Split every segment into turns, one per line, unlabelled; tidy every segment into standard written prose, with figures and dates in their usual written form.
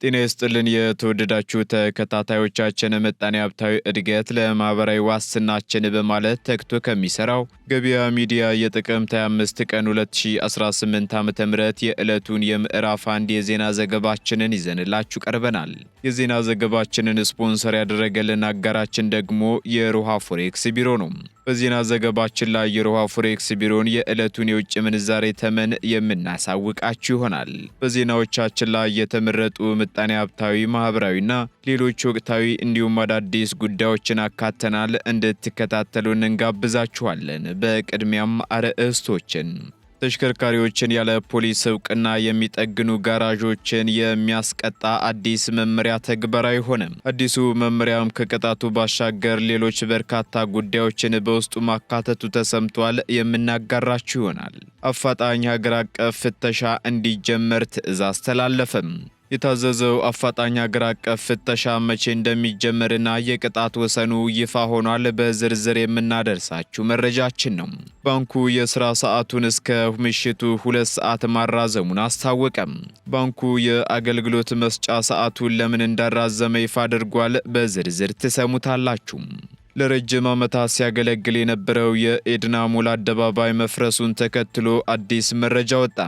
ጤና ይስጥልን የተወደዳችሁ ተከታታዮቻችን ምጣኔ ሀብታዊ እድገት ለማህበራዊ ዋስትናችን በማለት ተግቶ ከሚሰራው ገበያ ሚዲያ የጥቅምት 25 ቀን 2018 ዓ.ም የዕለቱን የምዕራፍ 1 የዜና ዘገባችንን ይዘንላችሁ ቀርበናል። የዜና ዘገባችንን ስፖንሰር ያደረገልን አጋራችን ደግሞ የሮሃ ፎሬክስ ቢሮ ነው። በዜና ዘገባችን ላይ የሮሃ ፎሬክስ ቢሮን የዕለቱን የውጭ ምንዛሬ ተመን የምናሳውቃችሁ ይሆናል። በዜናዎቻችን ላይ የተመረጡ ምጣኔ ሀብታዊ፣ ማህበራዊና ሌሎች ወቅታዊ እንዲሁም አዳዲስ ጉዳዮችን አካተናል። እንድትከታተሉን እንጋብዛችኋለን። በቅድሚያም አርዕስቶችን ተሽከርካሪዎችን ያለ ፖሊስ እውቅና የሚጠግኑ ጋራዦችን የሚያስቀጣ አዲስ መመሪያ ተግባራዊ ሆነ። አዲሱ መመሪያም ከቅጣቱ ባሻገር ሌሎች በርካታ ጉዳዮችን በውስጡ ማካተቱ ተሰምቷል። የምናጋራችሁ ይሆናል። አፋጣኝ ሀገር አቀፍ ፍተሻ እንዲጀመር ትዕዛዝ ተላለፈም። የታዘዘው አፋጣኝ ሀገር አቀፍ ፍተሻ መቼ እንደሚጀመርና የቅጣት ወሰኑ ይፋ ሆኗል። በዝርዝር የምናደርሳችሁ መረጃችን ነው። ባንኩ የስራ ሰዓቱን እስከ ምሽቱ 2 ሰዓት ማራዘሙን አስታወቀም። ባንኩ የአገልግሎት መስጫ ሰዓቱን ለምን እንዳራዘመ ይፋ አድርጓል። በዝርዝር ትሰሙታላችሁ። ለረጅም ዓመታት ሲያገለግል የነበረው የኤድና ሞል አደባባይ መፍረሱን ተከትሎ አዲስ መረጃ ወጣ።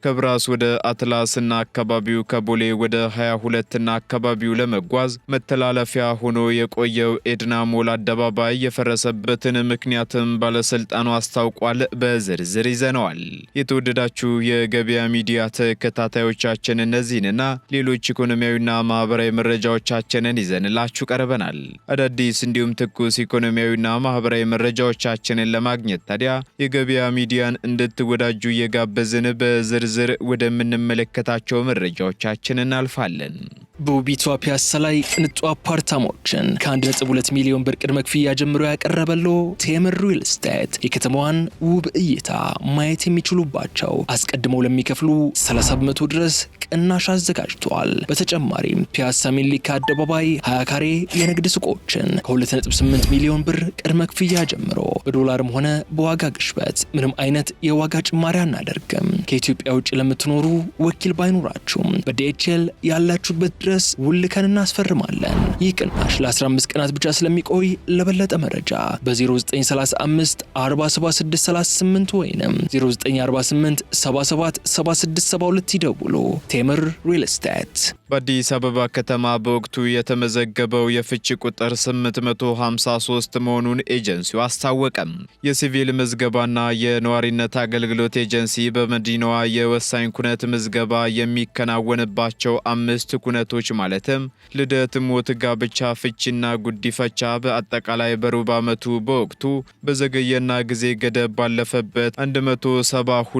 ከብራስ ወደ አትላስና አካባቢው፣ ከቦሌ ወደ 22ና አካባቢው ለመጓዝ መተላለፊያ ሆኖ የቆየው ኤድና ሞል አደባባይ የፈረሰበትን ምክንያትም ባለስልጣኑ አስታውቋል። በዝርዝር ይዘነዋል። የተወደዳችሁ የገበያ ሚዲያ ተከታታዮቻችን እነዚህንና ሌሎች ኢኮኖሚያዊና ማህበራዊ መረጃዎቻችንን ይዘንላችሁ ቀርበናል። አዳዲስ እንዲሁም ትኩስ ኢኮኖሚያዊና ማህበራዊ መረጃዎቻችንን ለማግኘት ታዲያ የገበያ ሚዲያን እንድትወዳጁ እየጋበዝን በዝርዝር ወደምንመለከታቸው መረጃዎቻችን እናልፋለን።
በውቢቷ ፒያሳ ላይ ቅንጡ አፓርታማዎችን ከ1.2 ሚሊዮን ብር ቅድመ ክፍያ ጀምሮ ያቀረበለው ቴምር ሪል ስቴት የከተማዋን ውብ እይታ ማየት የሚችሉባቸው አስቀድመው ለሚከፍሉ 30 በመቶ ድረስ ቅናሽ አዘጋጅቷል። በተጨማሪም ፒያሳ ሚኒሊክ አደባባይ 20 ካሬ የንግድ ሱቆችን ከ2.8 ሚሊዮን ብር ቅድመ ክፍያ ጀምሮ በዶላርም ሆነ በዋጋ ግሽበት ምንም አይነት የዋጋ ጭማሪ አናደርግም። ከኢትዮጵያ ውጭ ለምትኖሩ ወኪል ባይኖራችሁም በዲኤችኤል ያላችሁበት ድረስ ውልከን እናስፈርማለን። ይህ ቅናሽ ለ15 ቀናት ብቻ ስለሚቆይ ለበለጠ መረጃ በ0935 47638 ወይንም 0948 777672 ይደውሉ። ቴምር ሪል ስቴት።
በአዲስ አበባ ከተማ በወቅቱ የተመዘገበው የፍቺ ቁጥር 853 መሆኑን ኤጀንሲው አስታወቀም። የሲቪል ምዝገባና የነዋሪነት አገልግሎት ኤጀንሲ በመዲናዋ የወሳኝ ኩነት ምዝገባ የሚከናወንባቸው 5 ኩነቶች ማለትም ልደት፣ ሞት፣ ጋብቻ፣ ፍቺና ጉዲፈቻ በአጠቃላይ በሩብ ዓመቱ በወቅቱ በዘገየና ጊዜ ገደብ ባለፈበት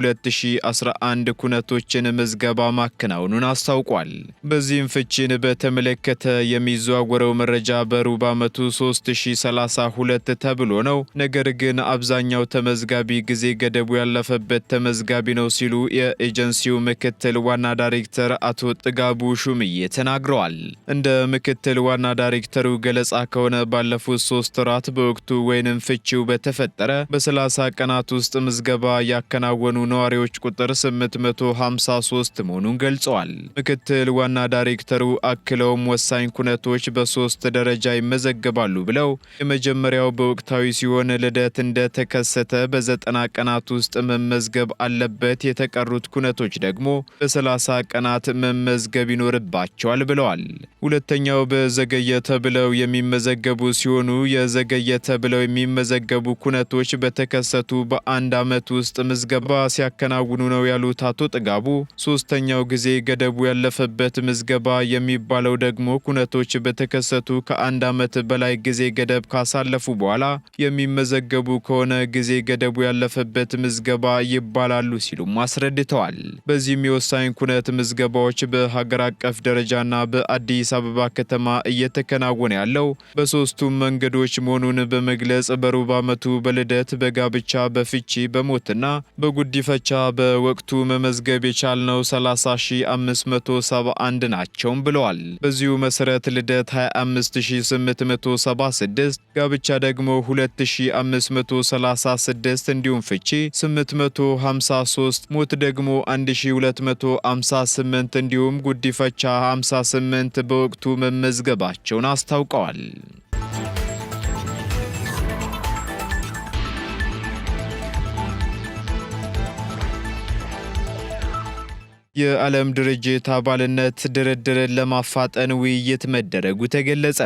172011 ኩነቶችን ምዝገባ ማከናወኑን አስታውቋል። በዚህም ፍቺን በተመለከተ የሚዘዋወረው መረጃ በሩብ ዓመቱ 3032 ተብሎ ነው። ነገር ግን አብዛኛው ተመዝጋቢ ጊዜ ገደቡ ያለፈበት ተመዝጋቢ ነው ሲሉ የኤጀንሲው ምክትል ዋና ዳይሬክተር አቶ ጥጋቡ ሹምዬ ተናግረዋል። እንደ ምክትል ዋና ዳይሬክተሩ ገለጻ ከሆነ ባለፉት 3 ወራት በወቅቱ ወይንም ፍቺው በተፈጠረ በ30 ቀናት ውስጥ ምዝገባ ያከናወኑ ነዋሪዎች ቁጥር 853 መሆኑን ገልጸዋል። ምክትል ዋና ዳይሬክተሩ አክለውም ወሳኝ ኩነቶች በ3 ደረጃ ይመዘገባሉ ብለው የመጀመሪያው በወቅታዊ ሲሆን ልደት እንደተከሰተ በ90 ቀናት ውስጥ መመዝገብ አለበት። የተቀሩት ኩነቶች ደግሞ በ30 ቀናት መመዝገብ ይኖርባቸዋል ብለዋል። ሁለተኛው በዘገየ ተብለው የሚመዘገቡ ሲሆኑ የዘገየ ተብለው የሚመዘገቡ ኩነቶች በተከሰቱ በ1 ዓመት ውስጥ ምዝገባ ሲያከናውኑ ነው ያሉት አቶ ጥጋቡ፣ ሶስተኛው ጊዜ ገደቡ ያለፈበት ምዝገባ የሚባለው ደግሞ ኩነቶች በተከሰቱ ከ1 ዓመት በላይ ጊዜ ገደብ ካሳለፉ በኋላ የሚመዘገቡ ከሆነ ጊዜ ገደቡ ያለፈበት ምዝገባ ይባላሉ ሲሉም አስረድተዋል። በዚህም የወሳኝ ኩነት ምዝገባዎች በሀገር አቀፍ ደረጃና በአዲስ አበባ ከተማ እየተከናወነ ያለው በሶስቱም መንገዶች መሆኑን በመግለጽ በሩብ ዓመቱ በልደት፣ በጋብቻ፣ በፍቺ፣ በሞትና በጉዲፈቻ በወቅቱ መመዝገብ የቻልነው 30571 ናቸውም ብለዋል። በዚሁ መሰረት ልደት 25876፣ ጋብቻ ደግሞ 2536 እንዲሁም ፍቺ 853፣ ሞት ደግሞ 1258 እንዲሁም ጉዲፈቻ 50 68 በወቅቱ መመዝገባቸውን አስታውቀዋል። የዓለም ድርጅት አባልነት ድርድርን ለማፋጠን ውይይት መደረጉ ተገለጸ።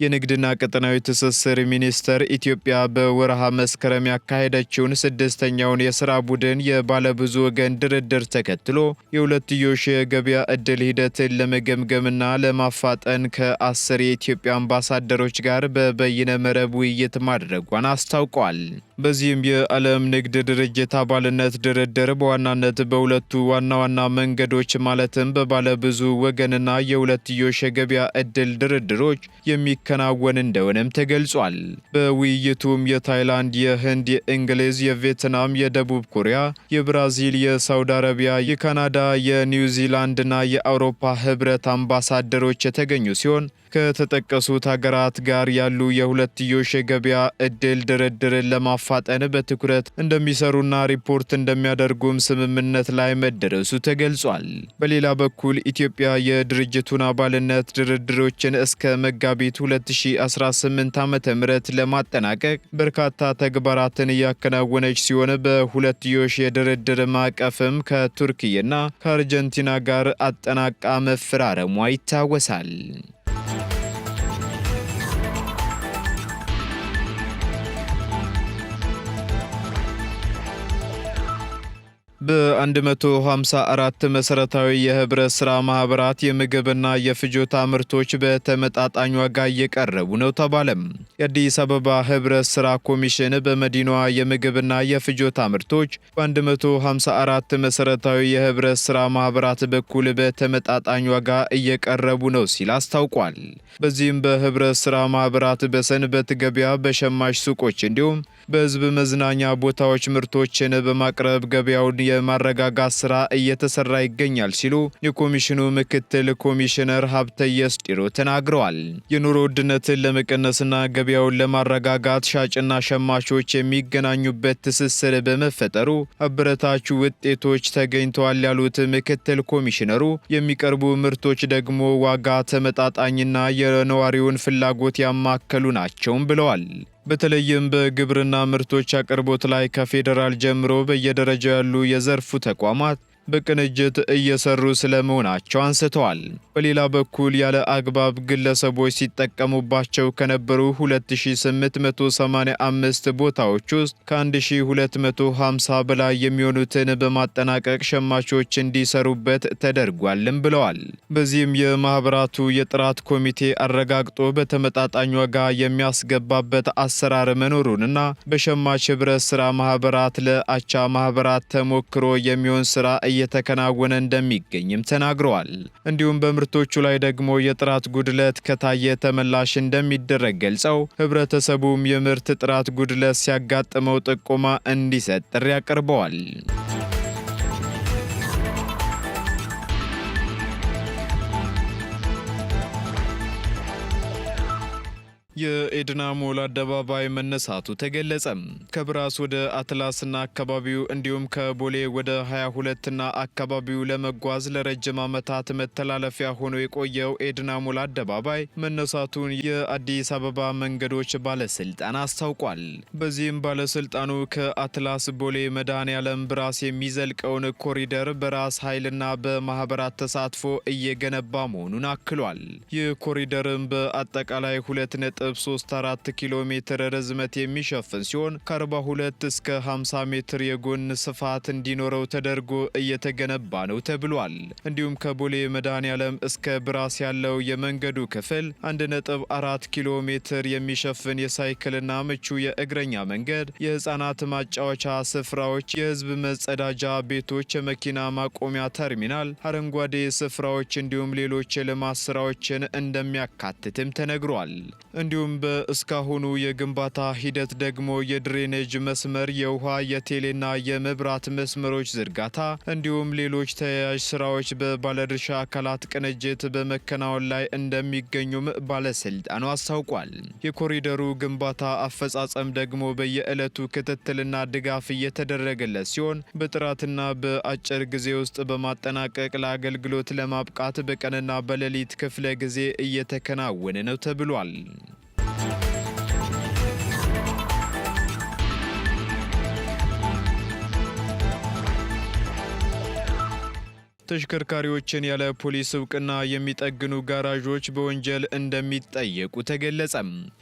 የንግድና ቀጠናዊ ትስስር ሚኒስቴር ኢትዮጵያ በወርሃ መስከረም ያካሄደችውን 6ኛውን የሥራ ቡድን የባለብዙ ወገን ድርድር ተከትሎ የሁለትዮሽ የገበያ ዕድል ሂደትን ለመገምገምና ለማፋጠን ከ10 የኢትዮጵያ አምባሳደሮች ጋር በበይነ መረብ ውይይት ማድረጓን አስታውቋል። በዚህም የዓለም ንግድ ድርጅት አባልነት ድርድር በዋናነት በሁለቱ ዋና ዋና መንገዶች ማለትም በባለብዙ ወገንና የሁለትዮሽ የገበያ ዕድል ድርድሮች የሚከናወን እንደሆነም ተገልጿል። በውይይቱም የታይላንድ፣ የህንድ፣ የእንግሊዝ፣ የቪየትናም፣ የደቡብ ኮሪያ፣ የብራዚል፣ የሳውዲ አረቢያ፣ የካናዳ፣ የኒውዚላንድና የአውሮፓ ህብረት አምባሳደሮች የተገኙ ሲሆን ከተጠቀሱት ሀገራት ጋር ያሉ የሁለትዮሽ የገበያ ዕድል ድርድርን ለማፋጠን በትኩረት እንደሚሰሩና ሪፖርት እንደሚያደርጉም ስምምነት ላይ መደረሱ ተገልጿል። በሌላ በኩል ኢትዮጵያ የድርጅቱን አባልነት ድርድሮችን እስከ መጋቢት 2018 ዓ.ም ለማጠናቀቅ በርካታ ተግባራትን እያከናወነች ሲሆን በሁለትዮሽ የድርድር ማዕቀፍም ከቱርክዬና ከአርጀንቲና ጋር አጠናቃ መፈራረሟ ይታወሳል። በ154 መሰረታዊ የህብረት ሥራ ማህበራት የምግብና የፍጆታ ምርቶች በተመጣጣኝ ዋጋ እየቀረቡ ነው ተባለም። የአዲስ አበባ ህብረት ሥራ ኮሚሽን በመዲናዋ የምግብና የፍጆታ ምርቶች በ154 መሰረታዊ የህብረት ሥራ ማህበራት በኩል በተመጣጣኝ ዋጋ እየቀረቡ ነው ሲል አስታውቋል። በዚህም በህብረት ሥራ ማህበራት በሰንበት ገበያ፣ በሸማች ሱቆች እንዲሁም በህዝብ መዝናኛ ቦታዎች ምርቶችን በማቅረብ ገበያውን የማረጋጋት ስራ እየተሰራ ይገኛል ሲሉ የኮሚሽኑ ምክትል ኮሚሽነር ሀብተየስ ጢሮ ተናግረዋል። የኑሮ ውድነትን ለመቀነስና ገበያውን ለማረጋጋት ሻጭና ሸማቾች የሚገናኙበት ትስስር በመፈጠሩ አበረታች ውጤቶች ተገኝተዋል ያሉት ምክትል ኮሚሽነሩ የሚቀርቡ ምርቶች ደግሞ ዋጋ ተመጣጣኝና የነዋሪውን ፍላጎት ያማከሉ ናቸውም ብለዋል። በተለይም በግብርና ምርቶች አቅርቦት ላይ ከፌዴራል ጀምሮ በየደረጃው ያሉ የዘርፉ ተቋማት በቅንጅት እየሰሩ ስለመሆናቸው አንስተዋል። በሌላ በኩል ያለ አግባብ ግለሰቦች ሲጠቀሙባቸው ከነበሩ 2885 ቦታዎች ውስጥ ከ1250 በላይ የሚሆኑትን በማጠናቀቅ ሸማቾች እንዲሰሩበት ተደርጓልም ብለዋል። በዚህም የማህበራቱ የጥራት ኮሚቴ አረጋግጦ በተመጣጣኝ ዋጋ የሚያስገባበት አሰራር መኖሩንና በሸማች ህብረት ሥራ ማህበራት ለአቻ ማህበራት ተሞክሮ የሚሆን ስራ እየተከናወነ እንደሚገኝም ተናግረዋል። እንዲሁም በምርቶቹ ላይ ደግሞ የጥራት ጉድለት ከታየ ተመላሽ እንደሚደረግ ገልጸው ህብረተሰቡም የምርት ጥራት ጉድለት ሲያጋጥመው ጥቆማ እንዲሰጥ ጥሪ አቅርበዋል። የኤድና ሞል አደባባይ መነሳቱ ተገለጸ። ከብራስ ወደ አትላስና አካባቢው እንዲሁም ከቦሌ ወደ 22ና አካባቢው ለመጓዝ ለረጅም ዓመታት መተላለፊያ ሆኖ የቆየው ኤድና ሞል አደባባይ መነሳቱን የአዲስ አበባ መንገዶች ባለስልጣን አስታውቋል። በዚህም ባለስልጣኑ ከአትላስ ቦሌ መድኃኔዓለም ብራስ የሚዘልቀውን ኮሪደር በራስ ኃይልና በማህበራት ተሳትፎ እየገነባ መሆኑን አክሏል። ይህ ኮሪደርም በአጠቃላይ 2.34 ኪሎ ሜትር ርዝመት የሚሸፍን ሲሆን ከ42 እስከ 50 ሜትር የጎን ስፋት እንዲኖረው ተደርጎ እየተገነባ ነው ተብሏል። እንዲሁም ከቦሌ መድኃኔዓለም እስከ ብራስ ያለው የመንገዱ ክፍል 1.4 ኪሎ ሜትር የሚሸፍን የሳይክልና ምቹ የእግረኛ መንገድ፣ የህፃናት ማጫወቻ ስፍራዎች፣ የህዝብ መጸዳጃ ቤቶች፣ የመኪና ማቆሚያ ተርሚናል፣ አረንጓዴ ስፍራዎች እንዲሁም ሌሎች የልማት ስራዎችን እንደሚያካትትም ተነግሯል። እንዲሁም በእስካሁኑ የግንባታ ሂደት ደግሞ የድሬኔጅ መስመር፣ የውሃ፣ የቴሌና የመብራት መስመሮች ዝርጋታ እንዲሁም ሌሎች ተያያዥ ስራዎች በባለድርሻ አካላት ቅንጅት በመከናወን ላይ እንደሚገኙም ባለስልጣኑ አስታውቋል። የኮሪደሩ ግንባታ አፈጻጸም ደግሞ በየዕለቱ ክትትልና ድጋፍ እየተደረገለት ሲሆን በጥራትና በአጭር ጊዜ ውስጥ በማጠናቀቅ ለአገልግሎት ለማብቃት በቀንና በሌሊት ክፍለ ጊዜ እየተከናወነ ነው ተብሏል። ተሽከርካሪዎችን ያለ ፖሊስ እውቅና የሚጠግኑ ጋራዦች በወንጀል እንደሚጠየቁ ተገለጸ።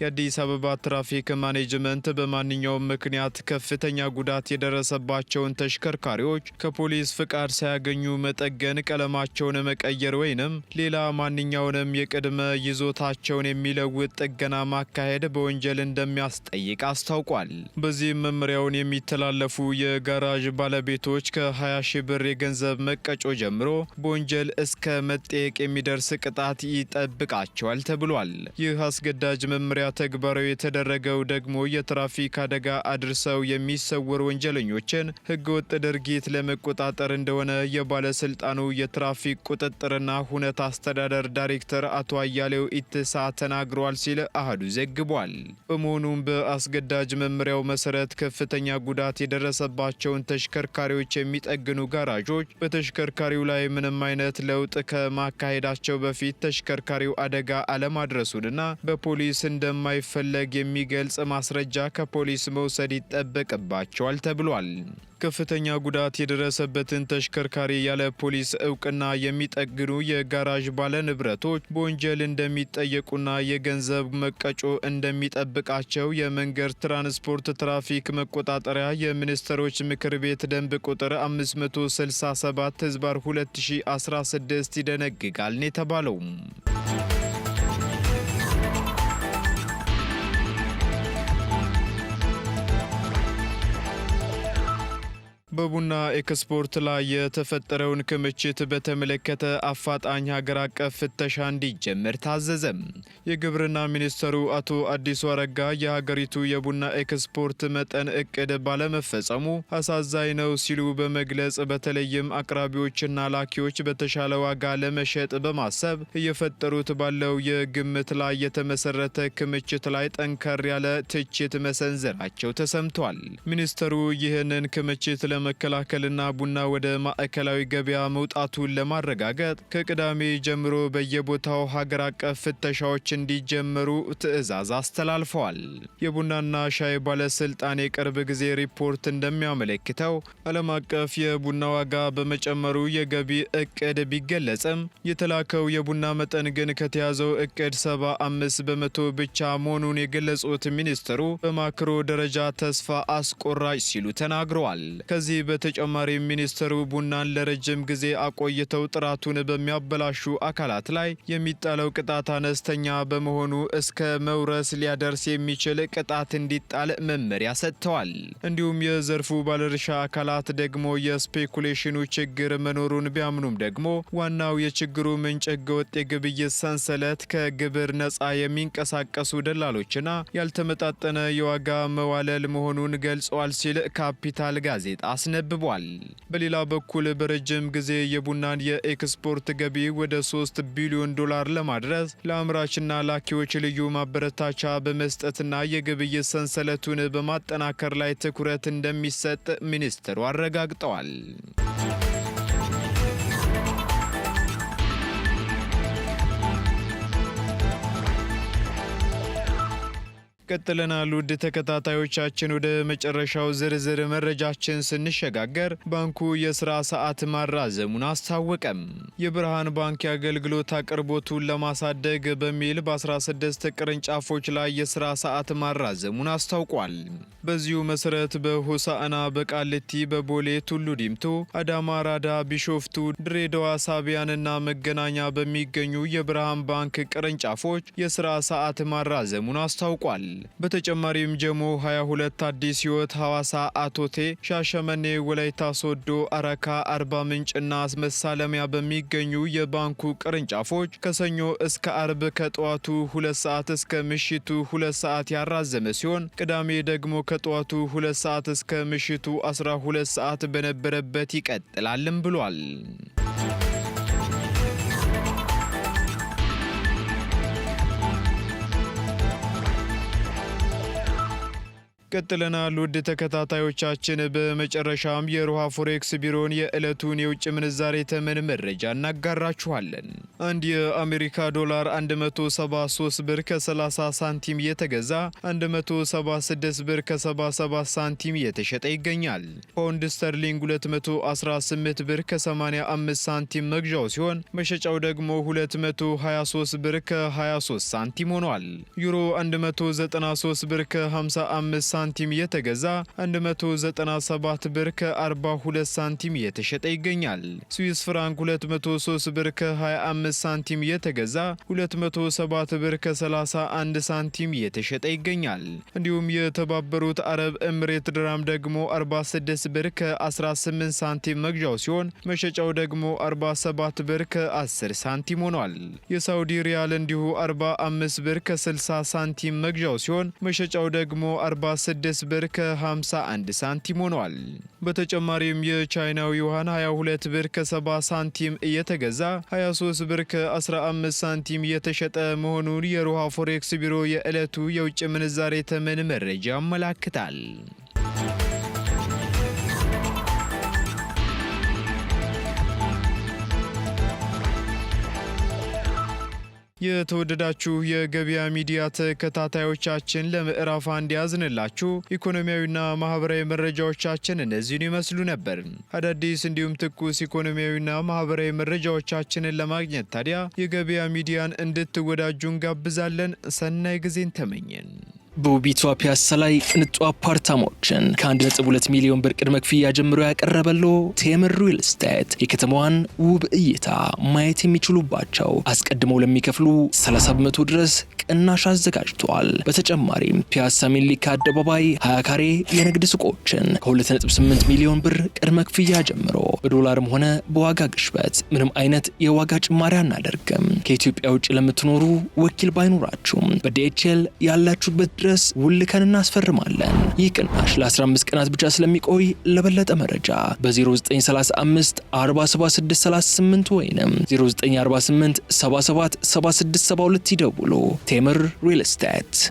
የአዲስ አበባ ትራፊክ ማኔጅመንት በማንኛውም ምክንያት ከፍተኛ ጉዳት የደረሰባቸውን ተሽከርካሪዎች ከፖሊስ ፍቃድ ሳያገኙ መጠገን፣ ቀለማቸውን መቀየር ወይንም ሌላ ማንኛውንም የቅድመ ይዞታቸውን የሚለውጥ ጥገና ማካሄድ በወንጀል እንደሚያስጠይቅ አስታውቋል። በዚህም መመሪያውን የሚተላለፉ የጋራዥ ባለቤቶች ከ20 ሺህ ብር የገንዘብ መቀጮ ጀምሮ በወንጀል እስከ መጠየቅ የሚደርስ ቅጣት ይጠብቃቸዋል ተብሏል። ይህ አስገዳጅ መመሪያ ተግባራዊ የተደረገው ደግሞ የትራፊክ አደጋ አድርሰው የሚሰወሩ ወንጀለኞችን ሕገወጥ ድርጊት ለመቆጣጠር እንደሆነ የባለስልጣኑ የትራፊክ ቁጥጥርና ሁነት አስተዳደር ዳይሬክተር አቶ አያሌው ኢትሳ ተናግረዋል ሲል አሃዱ ዘግቧል። በመሆኑም በአስገዳጅ መመሪያው መሰረት ከፍተኛ ጉዳት የደረሰባቸውን ተሽከርካሪዎች የሚጠግኑ ጋራዦች በተሽከርካሪው ላይ ምንም አይነት ለውጥ ከማካሄዳቸው በፊት ተሽከርካሪው አደጋ አለማድረሱንና በፖሊስ እንደማይፈለግ የሚገልጽ ማስረጃ ከፖሊስ መውሰድ ይጠበቅባቸዋል ተብሏል። ከፍተኛ ጉዳት የደረሰበትን ተሽከርካሪ ያለ ፖሊስ እውቅና የሚጠግኑ የጋራዥ ባለንብረቶች በወንጀል እንደሚጠየቁና የገንዘብ መቀጮ እንደሚጠብቃቸው የመንገድ ትራንስፖርት ትራፊክ መቆጣጠሪያ የሚኒስትሮች ምክር ቤት ደንብ ቁጥር 567/2016 ይደነግጋል ነው የተባለው። በቡና ኤክስፖርት ላይ የተፈጠረውን ክምችት በተመለከተ አፋጣኝ ሀገር አቀፍ ፍተሻ እንዲጀመር ታዘዘ። የግብርና ሚኒስትሩ አቶ አዲሱ አረጋ የሀገሪቱ የቡና ኤክስፖርት መጠን እቅድ ባለመፈጸሙ አሳዛኝ ነው ሲሉ በመግለጽ በተለይም አቅራቢዎችና ላኪዎች በተሻለ ዋጋ ለመሸጥ በማሰብ እየፈጠሩት ባለው የግምት ላይ የተመሰረተ ክምችት ላይ ጠንከር ያለ ትችት መሰንዘራቸው ተሰምቷል። ሚኒስትሩ ይህንን ክምችት ለመከላከልና ቡና ወደ ማዕከላዊ ገበያ መውጣቱን ለማረጋገጥ ከቅዳሜ ጀምሮ በየቦታው ሀገር አቀፍ ፍተሻዎች እንዲጀመሩ ትዕዛዝ አስተላልፈዋል። የቡናና ሻይ ባለስልጣን የቅርብ ጊዜ ሪፖርት እንደሚያመለክተው ዓለም አቀፍ የቡና ዋጋ በመጨመሩ የገቢ እቅድ ቢገለጽም የተላከው የቡና መጠን ግን ከተያዘው እቅድ 75 በመቶ ብቻ መሆኑን የገለጹት ሚኒስትሩ በማክሮ ደረጃ ተስፋ አስቆራጭ ሲሉ ተናግረዋል። ከዚህ በተጨማሪ ሚኒስትሩ ቡናን ለረጅም ጊዜ አቆይተው ጥራቱን በሚያበላሹ አካላት ላይ የሚጣለው ቅጣት አነስተኛ በመሆኑ እስከ መውረስ ሊያደርስ የሚችል ቅጣት እንዲጣል መመሪያ ሰጥተዋል። እንዲሁም የዘርፉ ባለድርሻ አካላት ደግሞ የስፔኩሌሽኑ ችግር መኖሩን ቢያምኑም ደግሞ ዋናው የችግሩ ምንጭ ሕገወጥ የግብይት ሰንሰለት፣ ከግብር ነፃ የሚንቀሳቀሱ ደላሎችና ያልተመጣጠነ የዋጋ መዋለል መሆኑን ገልጸዋል ሲል ካፒታል ጋዜጣ አስነብቧል። በሌላ በኩል በረጅም ጊዜ የቡናን የኤክስፖርት ገቢ ወደ 3 ቢሊዮን ዶላር ለማድረስ ለአምራችና ላኪዎች ልዩ ማበረታቻ በመስጠትና የግብይት ሰንሰለቱን በማጠናከር ላይ ትኩረት እንደሚሰጥ ሚኒስትሩ አረጋግጠዋል። ቀጥለናል። ውድ ተከታታዮቻችን ወደ መጨረሻው ዝርዝር መረጃችን ስንሸጋገር ባንኩ የስራ ሰዓት ማራዘሙን አስታወቀም። የብርሃን ባንክ የአገልግሎት አቅርቦቱን ለማሳደግ በሚል በ16 ቅርንጫፎች ላይ የስራ ሰዓት ማራዘሙን አስታውቋል። በዚሁ መሰረት በሆሳዕና፣ በቃሊቲ፣ በቦሌ፣ ቱሉ ዲምቱ፣ አዳማ፣ ራዳ፣ ቢሾፍቱ፣ ድሬዳዋ፣ ሳቢያንና መገናኛ በሚገኙ የብርሃን ባንክ ቅርንጫፎች የስራ ሰዓት ማራዘሙን አስታውቋል። በተጨማሪም ጀሞ 22፣ አዲስ ህይወት፣ ሐዋሳ፣ አቶቴ፣ ሻሸመኔ፣ ወላይታ ሶዶ፣ አረካ፣ አርባ ምንጭና መሳለሚያ በሚገኙ የባንኩ ቅርንጫፎች ከሰኞ እስከ አርብ ከጠዋቱ 2 ሰዓት እስከ ምሽቱ 2 ሰዓት ያራዘመ ሲሆን ቅዳሜ ደግሞ ከጠዋቱ 2 ሰዓት እስከ ምሽቱ 12 ሰዓት በነበረበት ይቀጥላልም ብሏል። ቀጥለናል ውድ ተከታታዮቻችን። በመጨረሻም የሮሃ ፎሬክስ ቢሮን የዕለቱን የውጭ ምንዛሬ ተመን መረጃ እናጋራችኋለን። አንድ የአሜሪካ ዶላር 173 ብር ከ30 ሳንቲም የተገዛ 176 ብር ከ77 ሳንቲም የተሸጠ ይገኛል። ፓውንድ ስተርሊንግ 218 ብር ከ85 ሳንቲም መግዣው ሲሆን መሸጫው ደግሞ 223 ብር ከ23 ሳንቲም ሆኗል። ዩሮ 193 ብር ከ55 ሳንቲም የተገዛ 197 ብር ከ42 ሳንቲም የተሸጠ ይገኛል። ስዊስ ፍራንክ 203 ብር ከ25 ሳንቲም የተገዛ 207 ብር ከ31 ሳንቲም የተሸጠ ይገኛል። እንዲሁም የተባበሩት አረብ ኤምሬት ድራም ደግሞ 46 ብር ከ18 ሳንቲም መግዣው ሲሆን መሸጫው ደግሞ 47 ብር ከ10 ሳንቲም ሆኗል። የሳውዲ ሪያል እንዲሁ 45 ብር ከ60 ሳንቲም መግዣው ሲሆን መሸጫው ደግሞ 46 ብር ከ51 ሳንቲም ሆኗል። በተጨማሪም የቻይናው ዩዋን 22 ብር ከ70 ሳንቲም እየተገዛ 23 ብር ከ15 ሳንቲም የተሸጠ መሆኑን የሮሃ ፎሬክስ ቢሮ የዕለቱ የውጭ ምንዛሬ ተመን መረጃ ያመላክታል። የተወደዳችሁ የገበያ ሚዲያ ተከታታዮቻችን ለምዕራፍ 1 ያዝንላችሁ ኢኮኖሚያዊና ማህበራዊ መረጃዎቻችን እነዚህን ይመስሉ ነበር። አዳዲስ እንዲሁም ትኩስ ኢኮኖሚያዊና ማህበራዊ መረጃዎቻችንን ለማግኘት ታዲያ የገበያ ሚዲያን እንድትወዳጁ እንጋብዛለን። ሰናይ ጊዜን ተመኘን።
በውቢቷ ፒያሳ ላይ ቅንጡ አፓርታማዎችን ከ1.2 ሚሊዮን ብር ቅድመ ክፍያ ጀምሮ ያቀረበሎ ቴምር ሪል ስቴት የከተማዋን ውብ እይታ ማየት የሚችሉባቸው አስቀድመው ለሚከፍሉ 30 በመቶ ድረስ ቅናሽ አዘጋጅቷል። በተጨማሪም ፒያሳ ሚኒሊክ አደባባይ 20 ካሬ የንግድ ሱቆችን ከ2.8 ሚሊዮን ብር ቅድመ ክፍያ ጀምሮ በዶላርም ሆነ በዋጋ ግሽበት ምንም አይነት የዋጋ ጭማሪ አናደርግም። ከኢትዮጵያ ውጭ ለምትኖሩ ወኪል ባይኖራችሁም በዲኤችኤል ያላችሁበት ድረስ ውልከን እናስፈርማለን። ይህ ቅናሽ ለ15 ቀናት ብቻ ስለሚቆይ ለበለጠ መረጃ በ0935 47638 ወይንም 0948 777672 ይደውሉ። ቴምር ሪል ስቴት